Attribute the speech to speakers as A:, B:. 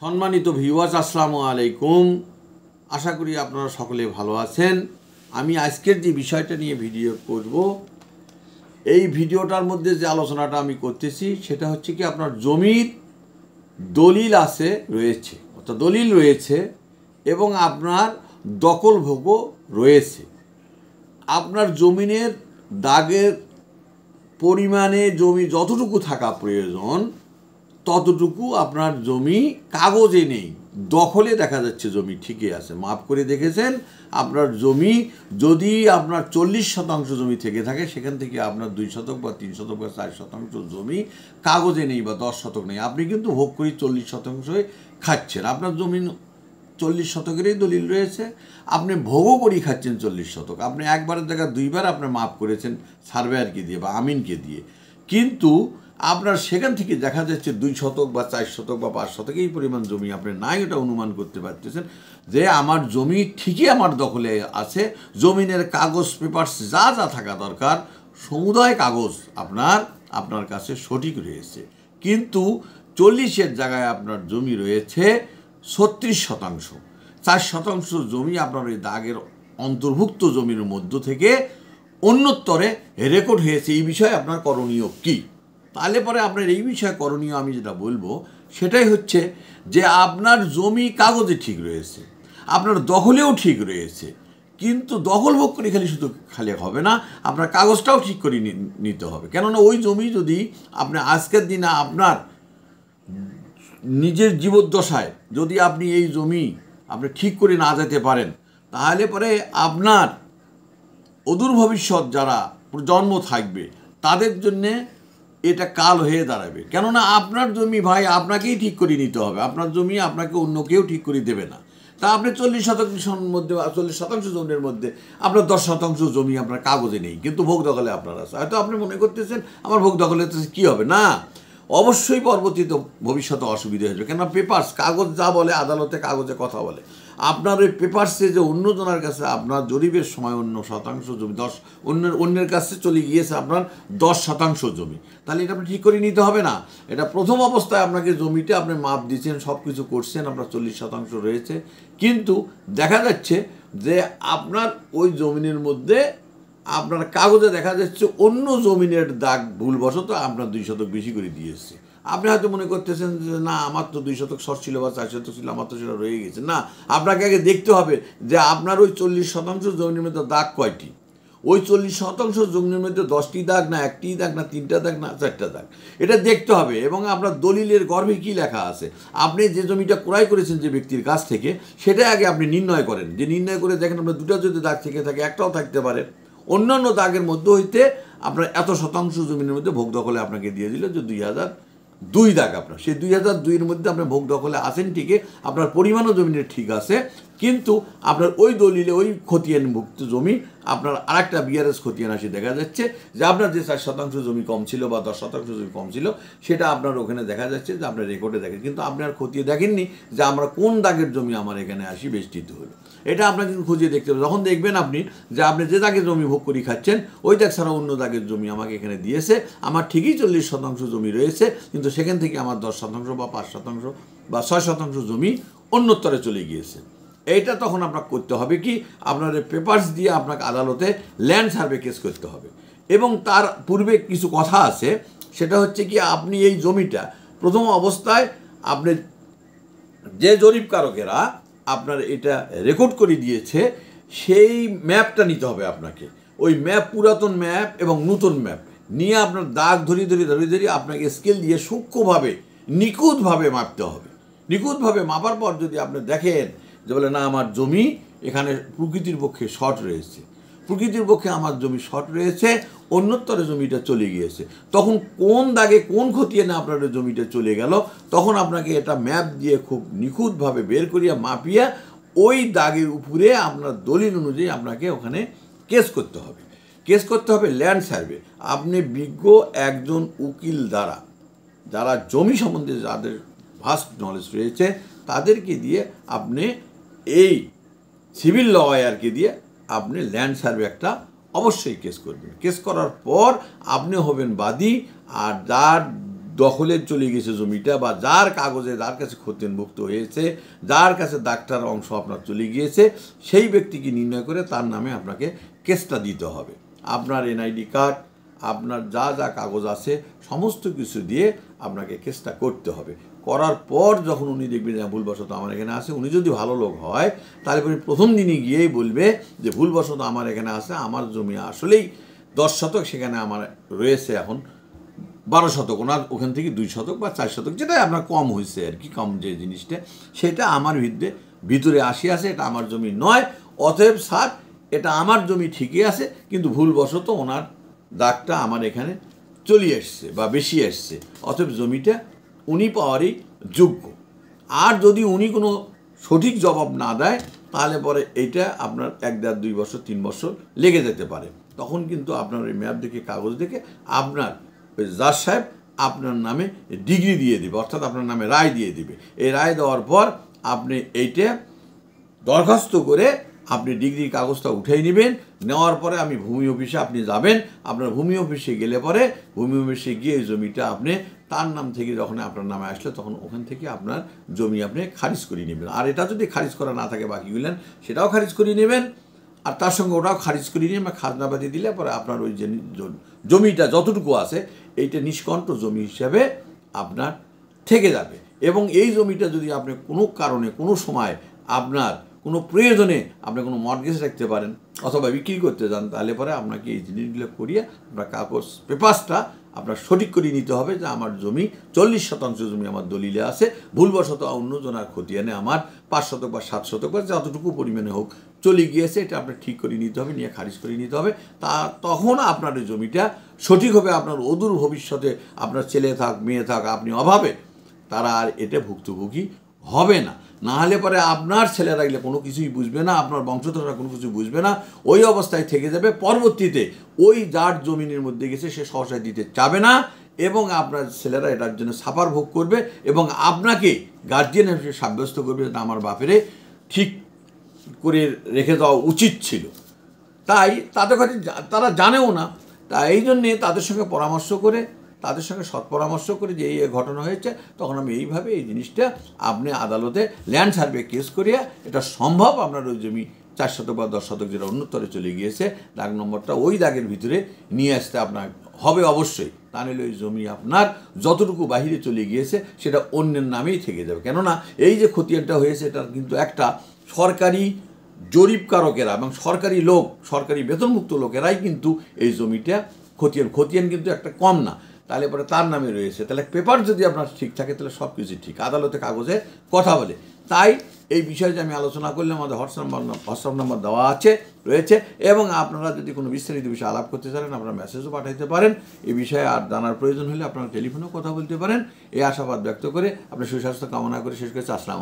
A: সম্মানিত ভিউয়ার্স, আসসালামু আলাইকুম। আশা করি আপনারা সকলে ভালো আছেন। আমি আজকের যে বিষয়টা নিয়ে ভিডিও করব, এই ভিডিওটার মধ্যে যে আলোচনাটা আমি করতেছি সেটা হচ্ছে কি, আপনার জমির দলিল রয়েছে, অর্থাৎ দলিল রয়েছে এবং আপনার দখলভোগও রয়েছে। আপনার জমিনের দাগের পরিমাণে জমি যতটুকু থাকা প্রয়োজন ততটুকু আপনার জমি কাগজে নেই, দখলে দেখা যাচ্ছে জমি ঠিকই আছে। মাপ করে দেখেছেন, আপনার জমি যদি আপনার 40% জমি থেকে থাকে, সেখান থেকে আপনার 2 শতক বা 3 শতক বা 4 শতাংশ জমি কাগজে নেই বা 10 শতক নেই। আপনি কিন্তু ভোগ করি 40% খাচ্ছেন। আপনার জমি 40 শতকেরই দলিল রয়েছে, আপনি ভোগও করি খাচ্ছেন 40 শতক। আপনি একবারের জায়গায় দুইবার আপনি মাপ করেছেন সার্ভেয়ারকে দিয়ে বা আমিনকে দিয়ে, কিন্তু আপনার সেখান থেকে দেখা যাচ্ছে 2 শতক বা 4 শতক বা 5 শতক এই পরিমাণ জমি আপনি নাই, ওটা অনুমান করতে পারতেছেন যে আমার জমি ঠিকই আমার দখলে আছে। জমিনের কাগজ পেপারস যা যা থাকা দরকার সমুদায় কাগজ আপনার কাছে সঠিক রয়েছে, কিন্তু 40-এর জায়গায় আপনার জমি রয়েছে 36 শতাংশ। 4 শতাংশ জমি আপনার ওই দাগের অন্তর্ভুক্ত জমির মধ্য থেকে অন্যত্তরে রেকর্ড হয়েছে। এই বিষয়ে আপনার করণীয় কী? তাহলে পরে আপনার এই বিষয়ে করণীয় আমি যেটা বলবো সেটাই হচ্ছে যে আপনার জমি কাগজে ঠিক রয়েছে, আপনার দখলেও ঠিক রয়েছে, কিন্তু দখল ভোগ করে খালি হবে না, আপনার কাগজটাও ঠিক করে নিতে হবে। কেননা ওই জমি যদি আপনি আজকের দিনে আপনার নিজের জীবদ্দশায় যদি আপনি এই জমি আপনি ঠিক করে না যেতে পারেন, তাহলে পরে আপনার অদূর ভবিষ্যৎ যারা প্রজন্ম থাকবে তাদের জন্যে এটা কাল হয়ে দাঁড়াবে। কেননা আপনার জমি ভাই আপনাকেই ঠিক করে নিতে হবে, আপনার জমি আপনাকে অন্য কেউ ঠিক করে দেবে না। তা আপনি 40 শতাংশের মধ্যে 40 শতাংশ জমির মধ্যে আপনার 10 শতাংশ জমি আপনার কাগজে নেই, কিন্তু ভোগ দখলে আপনার আছে। হয়তো আপনি মনে করতেছেন আমার ভোগ দখলে কী হবে, না, অবশ্যই পরবর্তীতে ভবিষ্যতে অসুবিধা হয়ে যাবে। কেননা পেপার্স, কাগজ যা বলে, আদালতে কাগজে কথা বলে। আপনার ওই পেপার্সে যে অন্যজনের কাছে আপনার জরিপের সময় অন্য শতাংশ জমি অন্যের কাছে চলে গিয়েছে আপনার 10 শতাংশ জমি, তাহলে এটা আপনি ঠিক করে নিতে হবে না। এটা প্রথম অবস্থায় আপনাকে জমিটা আপনি মাপ দিচ্ছেন, সব কিছু করছেন, আপনার 40 শতাংশ রয়েছে, কিন্তু দেখা যাচ্ছে যে আপনার ওই জমিনের মধ্যে আপনার কাগজে দেখা যাচ্ছে অন্য জমিনের দাগ ভুলবশত আপনার 2 শতক বেশি করে দিয়েছে। আপনি হয়তো মনে করতেছেন যে না, আমার তো 2 শতক শর্ট ছিল বা 4 শতক ছিল, আমার তো সেটা রয়ে গেছে। না, আপনাকে আগে দেখতে হবে যে আপনার ওই 40 শতাংশ জমির মধ্যে দাগ কয়টি। ওই 40 শতাংশ জমির মধ্যে 10টি দাগ না 1টি দাগ না 3টা দাগ না 4টা দাগ, এটা দেখতে হবে। এবং আপনার দলিলের গর্ভে কী লেখা আছে, আপনি যে জমিটা ক্রয় করেছেন যে ব্যক্তির কাছ থেকে, সেটা আগে আপনি নির্ণয় করেন। যে নির্ণয় করে দেখেন আপনার 2টা যদি দাগ থেকে থাকে, একটাও থাকতে পারে, অন্যান্য দাগের মধ্যে হইতে আপনার এত শতাংশ জমির মধ্যে ভোগ দখলে আপনাকে দিয়ে দিল যে 2002 দাগ। আপনার সেই 2002-এর মধ্যে আপনার ভোগ দখলে আছেন ঠিকই, আপনার পরিমাণও জমিনের ঠিক আছে, কিন্তু আপনার ওই দলিলে ওই খতিয়ানভুক্ত জমি আপনার আরেকটা বিআরএস খতিয়ান আসে, দেখা যাচ্ছে যে আপনার যে 4 শতাংশ জমি কম ছিল বা 10 শতাংশ জমি কম ছিল, সেটা আপনার ওখানে দেখা যাচ্ছে যে আপনার রেকর্ডে দেখেন, কিন্তু আপনি আর খতিয়ে দেখেননি যে আমরা কোন দাগের জমি আমার এখানে আসি বেষ্টিত হলো। এটা আপনার কিন্তু খুঁজে দেখতে হবে। যখন দেখবেন আপনি যে আপনি যে দাগের জমি ভোগ করি খাচ্ছেন, ওই দাগ ছাড়া অন্য দাগের জমি আমাকে এখানে দিয়েছে, আমার ঠিকই 40 শতাংশ জমি রয়েছে, কিন্তু সেখান থেকে আমার 10 শতাংশ বা 5 শতাংশ বা 6 শতাংশ জমি অন্যত্তরে চলে গিয়েছে। এইটা তখন আপনাকে করতে হবে কি, আপনার পেপারস দিয়ে আপনাকে আদালতে ল্যান্ড সার্ভে কেস করতে হবে। এবং তার পূর্বে কিছু কথা আছে, সেটা হচ্ছে কি, আপনি এই জমিটা প্রথম অবস্থায় আপনি যে জরিপকারকেরা আপনার এটা রেকর্ড করে দিয়েছে, সেই ম্যাপটা নিতে হবে আপনাকে। ওই ম্যাপ, পুরাতন ম্যাপ এবং নতুন ম্যাপ নিয়ে আপনার দাগ ধরে আপনাকে স্কেল দিয়ে সূক্ষ্মভাবে নিখুঁতভাবে মাপতে হবে। নিখুঁতভাবে মাপার পর যদি আপনি দেখেন যে বলে না, আমার জমি এখানে প্রকৃতির পক্ষে শর্ট রয়েছে, প্রকৃতির পক্ষে আমার জমি শর্ট রয়েছে, অন্যত্তরে জমিটা চলে গিয়েছে, তখন কোন দাগে কোন খতিয়ানে আপনার জমিটা চলে গেল, তখন আপনাকে এটা ম্যাপ দিয়ে খুব নিখুঁতভাবে বের করিয়া মাপিয়া ওই দাগের উপরে আপনার দলিল অনুযায়ী আপনাকে ওখানে কেস করতে হবে। কেস করতে হবে ল্যান্ড সার্ভে। আপনি বিজ্ঞ একজন উকিল দ্বারা, যারা জমি সম্বন্ধে যাদের ভাস্ট নলেজ রয়েছে, তাদেরকে দিয়ে আপনি এই সিভিল লয়ারকে দিয়ে আপনি ল্যান্ড সার্ভে একটা অবশ্যই কেস করবেন। কেস করার পর আপনি হবেন বাদী, আর যার দখলে চলে গেছে জমিটা, বা যার কাগজে যার কাছে খতিয়ানভুক্ত হয়েছে, যার কাছে দাগটার অংশ আপনার চলে গিয়েছে, সেই ব্যক্তিকে নির্ণয় করে তার নামে আপনাকে কেসটা দিতে হবে। আপনার এনআইডি কার্ড, আপনার যা যা কাগজ আছে সমস্ত কিছু দিয়ে আপনাকে কেসটা করতে হবে। করার পর যখন উনি দেখবেন যে ভুলবশত আমার এখানে আছে, উনি যদি ভালো লোক হয় তাহলে পরে প্রথম দিনই গিয়েই বলবে যে ভুলবশত আমার এখানে আছে, আমার জমি আসলেই 10 শতক, সেখানে আমার রয়েছে এখন 12 শতক, ওনার ওখান থেকে 2 শতক বা 4 শতক, যেটা আপনার কম হয়েছে আর কি, কম যে জিনিসটা সেটা আমার ভিতরে আসিয়াছে, এটা আমার জমি নয়, অতএব স্যার এটা আমার জমি ঠিকই আছে, কিন্তু ভুলবশত ওনার দাগটা আমার এখানে চলে এসছে বা বেশি এসছে, অতএব জমিটা উনি পাওয়ারই যোগ্য। আর যদি উনি কোনো সঠিক জবাব না দেয় তাহলে পরে এইটা আপনার 1, 1.5, 2 বছর 3 বছর লেগে যেতে পারে। তখন কিন্তু আপনার ওই ম্যাপ দেখে, কাগজ দেখে আপনার ওই জাজ সাহেব আপনার নামে ডিগ্রি দিয়ে দিবে, অর্থাৎ আপনার নামে রায় দিয়ে দিবে। এই রায় দেওয়ার পর আপনি এইটা দরখাস্ত করে আপনি ডিগ্রির কাগজটা উঠিয়ে নেবেন। নেওয়ার পরে আমি ভূমি অফিসে আপনি যাবেন, আপনার ভূমি অফিসে গেলে পরে ভূমি অফিসে গিয়ে এই জমিটা আপনি তার নাম থেকে যখন আপনার নামে আসলে তখন ওখান থেকে আপনার জমি আপনি খারিজ করে নেবেন। আর এটা যদি খারিজ করা না থাকে বাকিগুলেন, সেটাও খারিজ করে নেবেন, আর তার সঙ্গে ওটাও খারিজ করে নিয়ে খাজনাবাদি দিলে পরে আপনার ওই যে জমিটা যতটুকু আছে এইটা নিষ্কণ্ঠ জমি হিসাবে আপনার থেকে যাবে। এবং এই জমিটা যদি আপনি কোনো কারণে কোনো সময় আপনার কোনো প্রয়োজনে আপনি কোনো মর্টগেজ রাখতে পারেন অথবা বিক্রি করতে যান, তাহলে পরে আপনাকে এই জিনিসগুলো করিয়ে আপনার কাগজ পেপারসটা আপনার সঠিক করে নিতে হবে যে আমার জমি 40% জমি আমার দলিলে আছে, ভুলবশত অন্যজনের খতিয়ানে আমার 5 শতক বা 7 শতক বা যতটুকু পরিমাণে হোক চলে গিয়েছে, এটা আপনার ঠিক করে নিতে হবে, নিয়ে খারিজ করে নিতে হবে। তখন আপনার এই জমিটা সঠিক হবে। আপনার অদূর ভবিষ্যতে আপনার ছেলে থাক মেয়ে থাক, আপনি অভাবে তারা আর এটা ভুক্তভোগী হবে না। না হলে পরে আপনার ছেলেরা গেলে কোনো কিছুই বুঝবে না, আপনার বংশধররা কোনো কিছু বুঝবে না, ওই অবস্থায় থেকে যাবে। পরবর্তীতে ওই যার জমিনের মধ্যে গেছে সে সহসায় দিতে চাবে না, এবং আপনার ছেলেরা এটার জন্য সাফার ভোগ করবে এবং আপনাকে গার্জিয়ান হিসেবে সাব্যস্ত করবে যে আমার বাপেরে ঠিক করে রেখে দেওয়া উচিত ছিল। তাই তাদের কাছে তারা জানেও না। তাই এই জন্যে তাদের সঙ্গে পরামর্শ করে, তাদের সঙ্গে সৎপরামর্শ করে যে এই ঘটনা হয়েছে, তখন আমি এইভাবে এই জিনিসটা আপনি আদালতে ল্যান্ড সার্ভে কেস করিয়া এটা সম্ভব আপনার ওই জমি 4 শতক বা 10 শতক যেটা অন্যত্তরে চলে গিয়েছে, দাগ নম্বরটা ওই দাগের ভিতরে নিয়ে আসতে আপনার হবে অবশ্যই। তা নিলে ওই জমি আপনার যতটুকু বাহিরে চলে গিয়েছে সেটা অন্যের নামেই থেকে যাবে। কেননা এই যে খতিয়ানটা হয়েছে এটা কিন্তু একটা সরকারি জরিপকারকেরা এবং সরকারি লোক, সরকারি বেতনমুক্ত লোকেরাই কিন্তু এই জমিটা খতিয়ান কিন্তু একটা কম না, তাহলে পরে তার নামে রয়েছে। তাহলে পেপার যদি আপনার ঠিক থাকে তাহলে সব কিছু ঠিক, আদালতে কাগজে কথা বলে। তাই এই বিষয়ে যে আমি আলোচনা করলাম, আমাদের হোয়াটসঅ্যাপ নাম্বার দেওয়া রয়েছে, এবং আপনারা যদি কোনো বিস্তারিত বিষয়ে আলাপ করতে চান আপনারা মেসেজও পাঠাইতে পারেন। এই বিষয়ে আর জানার প্রয়োজন হলে আপনারা টেলিফোনেও কথা বলতে পারেন। এই আশাবাদ ব্যক্ত করে আপনার সুস্বাস্থ্য কামনা করে শেষ করছি। আসসালাম।